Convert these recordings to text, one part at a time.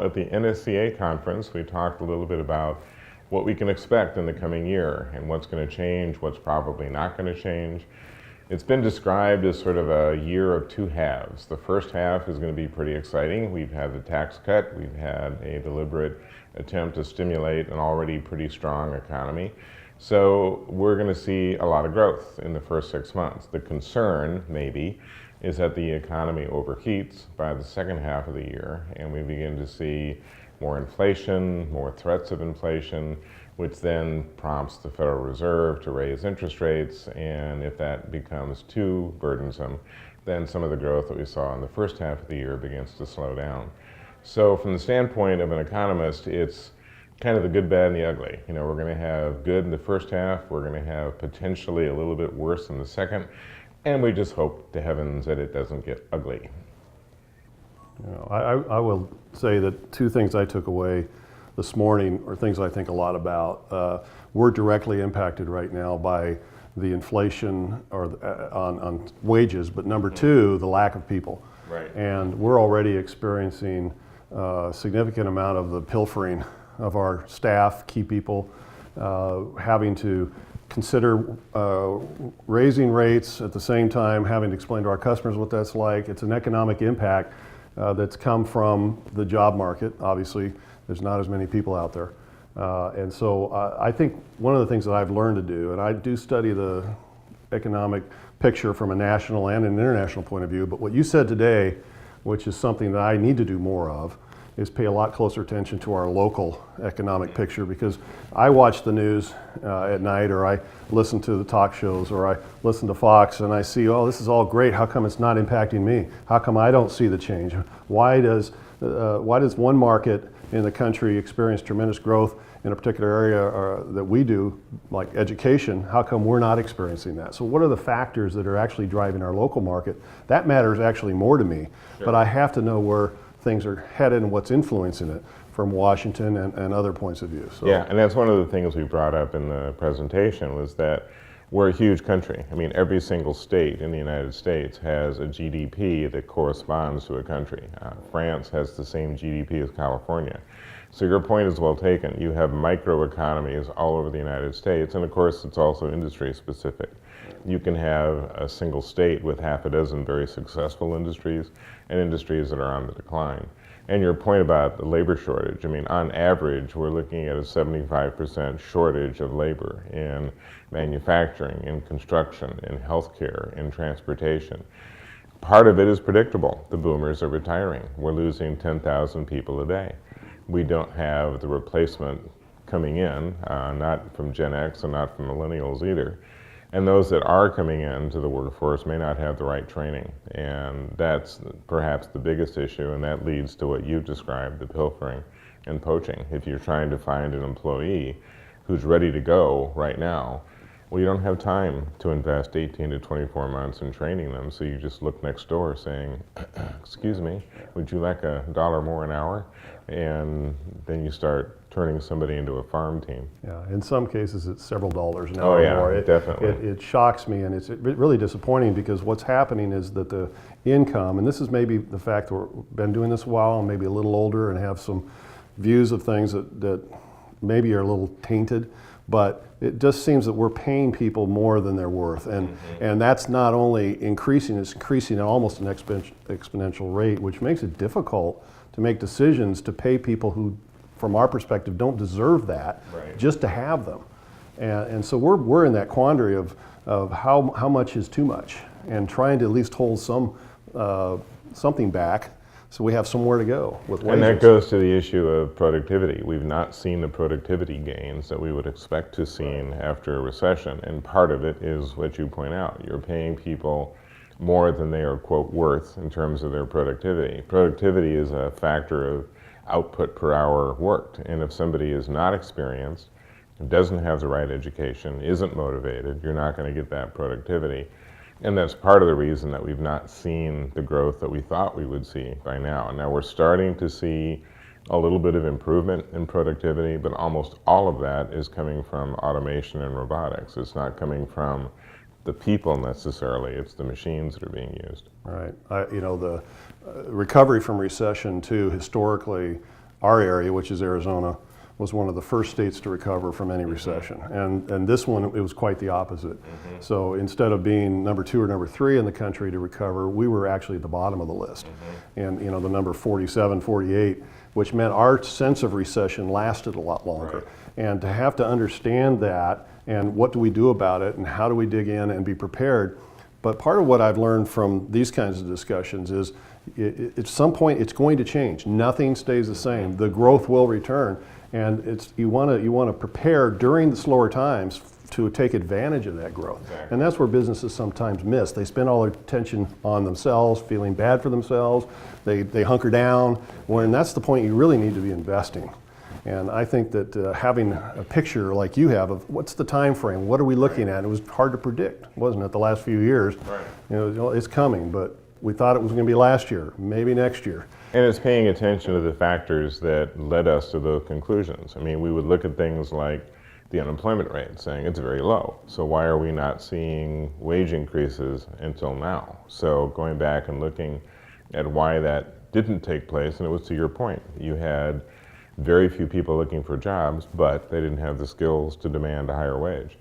at the NSCA conference, we talked a little bit about what we can expect in the coming year and what's going to change, what's probably not going to change. It's been described as sort of a year of two halves. The first half is going to be pretty exciting. We've had the tax cut, we've had a deliberate attempt to stimulate an already pretty strong economy. So we're going to see a lot of growth in the first 6 months. The concern, maybe, is that the economy overheats by the second half of the year and we begin to see more inflation, more threats of inflation, which then prompts the Federal Reserve to raise interest rates, and if that becomes too burdensome, then some of the growth that we saw in the first half of the year begins to slow down. So from the standpoint of an economist, it's kind of the good, bad, and the ugly. You know, we're going to have good in the first half, we're going to have potentially a little bit worse in the second, and we just hope to heavens that it doesn't get ugly. You know, I will say that two things I took away this morning are things I think a lot about. We're directly impacted right now by the inflation or on wages, but number two, the lack of people. Right. And we're already experiencing a significant amount of the pilfering of our staff, key people, having to consider raising rates at the same time, having to explain to our customers what that's like. It's an economic impact that's come from the job market. Obviously, there's not as many people out there. And so I think one of the things that I've learned to do, and I do study the economic picture from a national and an international point of view, but what you said today, which is something that I need to do more of, is pay a lot closer attention to our local economic picture, because I watch the news at night, or I listen to the talk shows, or I listen to Fox, and I see, oh, this is all great. How come it's not impacting me? How come I don't see the change? Why does one market in the country experience tremendous growth in a particular area that we do, like education? How come we're not experiencing that? So what are the factors that are actually driving our local market? That matters actually more to me, Sure. But I have to know where things are headed and what's influencing it from Washington and other points of view. So. Yeah, and that's one of the things we brought up in the presentation, was that we're a huge country. I mean, every single state in the United States has a GDP that corresponds to a country. France has the same GDP as California. So your point is well taken. You have microeconomies all over the United States, and of course it's also industry specific. You can have a single state with half a dozen very successful industries and industries that are on the decline. And your point about the labor shortage, I mean, on average, we're looking at a 75% shortage of labor in manufacturing, in construction, in healthcare, in transportation. Part of it is predictable. The boomers are retiring. We're losing 10,000 people a day. We don't have the replacement coming in, not from Gen X and not from millennials either. And those that are coming into the workforce may not have the right training. And that's perhaps the biggest issue, and that leads to what you've described, the pilfering and poaching. If you're trying to find an employee who's ready to go right now, well, you don't have time to invest 18 to 24 months in training them, so you just look next door saying, excuse me, would you like $1 more an hour? And then you start turning somebody into a farm team. Yeah, in some cases it's several dollars an hour more. Definitely. It shocks me, and it's really disappointing, because what's happening is that the income, and this is maybe the fact that we've been doing this a while and maybe a little older and have some views of things that maybe are a little tainted, but it just seems that we're paying people more than they're worth, and that's not only increasing, it's increasing at almost an exponential rate, which makes it difficult to make decisions to pay people who, from our perspective, don't deserve that, right, just to have them. And so we're in that quandary of how much is too much, and trying to at least hold something back so we have somewhere to go with wages. And that goes to the issue of productivity. We've not seen the productivity gains that we would expect to see after a recession, and part of it is what you point out. You're paying people more than they are, quote, worth in terms of their productivity. Productivity is a factor of output per hour worked, and if somebody is not experienced, doesn't have the right education, isn't motivated, you're not going to get that productivity. And that's part of the reason that we've not seen the growth that we thought we would see by now. And now we're starting to see a little bit of improvement in productivity, but almost all of that is coming from automation and robotics. It's not coming from the people necessarily, it's the machines that are being used. Right. The recovery from recession too, historically, our area, which is Arizona, was one of the first states to recover from any recession. And this one, it was quite the opposite. So instead of being number 2 or number 3 in the country to recover, we were actually at the bottom of the list. And you know, the number 47, 48, which meant our sense of recession lasted a lot longer. Right. And to have to understand that, and what do we do about it, and how do we dig in and be prepared. But part of what I've learned from these kinds of discussions is at some point it's going to change. Nothing stays the same. The growth will return. And you want to prepare during the slower times to take advantage of that growth. Exactly. And that's where businesses sometimes miss. They spend all their attention on themselves, feeling bad for themselves. They hunker down, when that's the point you really need to be investing. And I think that having a picture like you have of what's the time frame, what are we looking at, it was hard to predict, wasn't it, the last few years? Right. You know, it's coming, but we thought it was going to be last year, maybe next year. And it's paying attention to the factors that led us to those conclusions. I mean, we would look at things like the unemployment rate, saying it's very low. So why are we not seeing wage increases until now? So going back and looking at why that didn't take place, and it was to your point, you had very few people looking for jobs, but they didn't have the skills to demand a higher wage.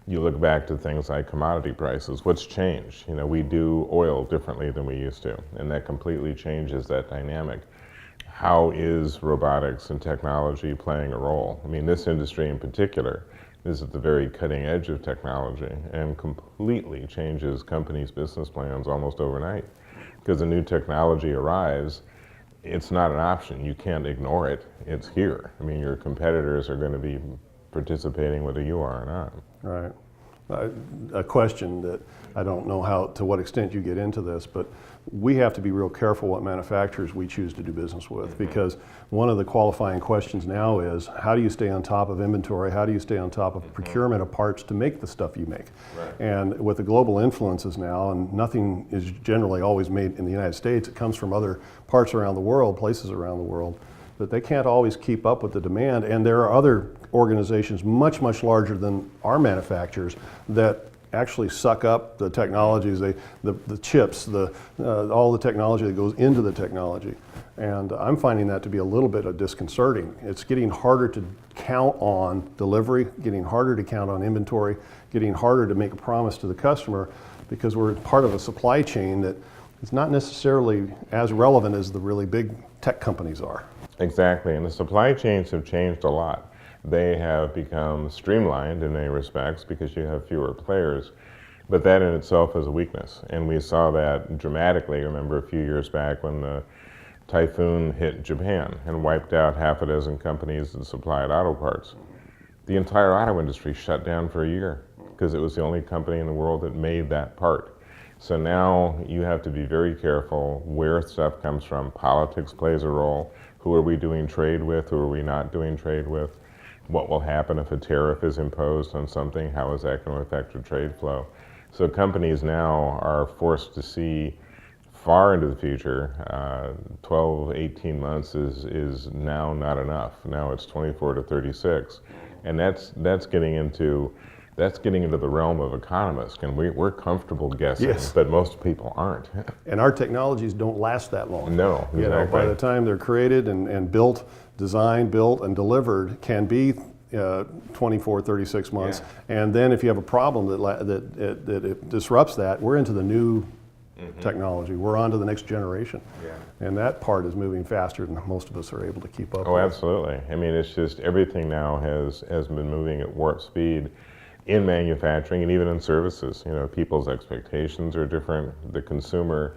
You look back to things like commodity prices. What's changed? You know, we do oil differently than we used to, and that completely changes that dynamic. How is robotics and technology playing a role? I mean, this industry in particular is at the very cutting edge of technology and completely changes companies' business plans almost overnight. Because a new technology arrives, it's not an option. You can't ignore it. It's here. I mean, your competitors are going to be participating whether you are or not. Right. A question that I don't know to what extent you get into this, but we have to be real careful what manufacturers we choose to do business with, because one of the qualifying questions now is, how do you stay on top of inventory? How do you stay on top of procurement of parts to make the stuff you make? Right. And with the global influences now, and nothing is generally always made in the United States, it comes from other parts around the world, places around the world, that they can't always keep up with the demand. And there are other organizations much, much larger than our manufacturers that actually suck up the technologies, the chips, all the technology that goes into the technology. And I'm finding that to be a little bit disconcerting. It's getting harder to count on delivery, getting harder to count on inventory, getting harder to make a promise to the customer, because we're part of a supply chain that is not necessarily as relevant as the really big tech companies are. Exactly, and the supply chains have changed a lot. They have become streamlined in many respects because you have fewer players, but that in itself is a weakness. And we saw that dramatically, remember a few years back when the typhoon hit Japan and wiped out half a dozen companies that supplied auto parts. The entire auto industry shut down for a year because it was the only company in the world that made that part. So now you have to be very careful where stuff comes from. Politics plays a role. Who are we doing trade with? Who are we not doing trade with? What will happen if a tariff is imposed on something? How is that going to affect your trade flow? So companies now are forced to see far into the future. 12, 18 months is now not enough. Now it's 24 to 36. And that's getting into the realm of economists, and we're comfortable guessing, Yes. but most people aren't. And our technologies don't last that long. No, You know, exactly. by the time they're created and built, designed, built, and delivered, can be 24, 36 months. Yeah. And then if you have a problem that it disrupts that, we're into the new technology. We're on to the next generation. Yeah. And that part is moving faster than most of us are able to keep up Oh, with. absolutely. I mean, it's just everything now has been moving at warp speed in manufacturing and even in services. You know, people's expectations are different. The consumer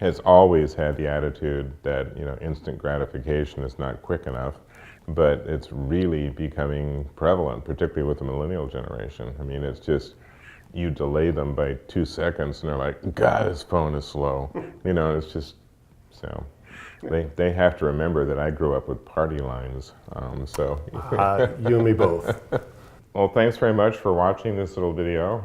has always had the attitude that, you know, instant gratification is not quick enough, but it's really becoming prevalent, particularly with the millennial generation. I mean, it's just, you delay them by 2 seconds and they're like, God, this phone is slow. You know, it's just, so they have to remember that I grew up with party lines, so. You and me both. Well, thanks very much for watching this little video.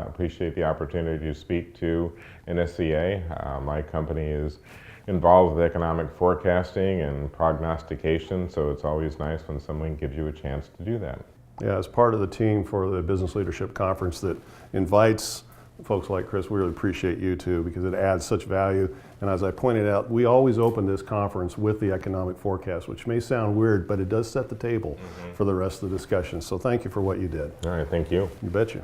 Appreciate the opportunity to speak to NSCA. My company is involved with economic forecasting and prognostication, so it's always nice when someone gives you a chance to do that. Yeah, as part of the team for the Business Leadership Conference that invites folks like Chris, we really appreciate you too, because it adds such value. And as I pointed out, we always open this conference with the economic forecast, which may sound weird, but it does set the table for the rest of the discussion. So thank you for what you did. All right, thank you. You betcha.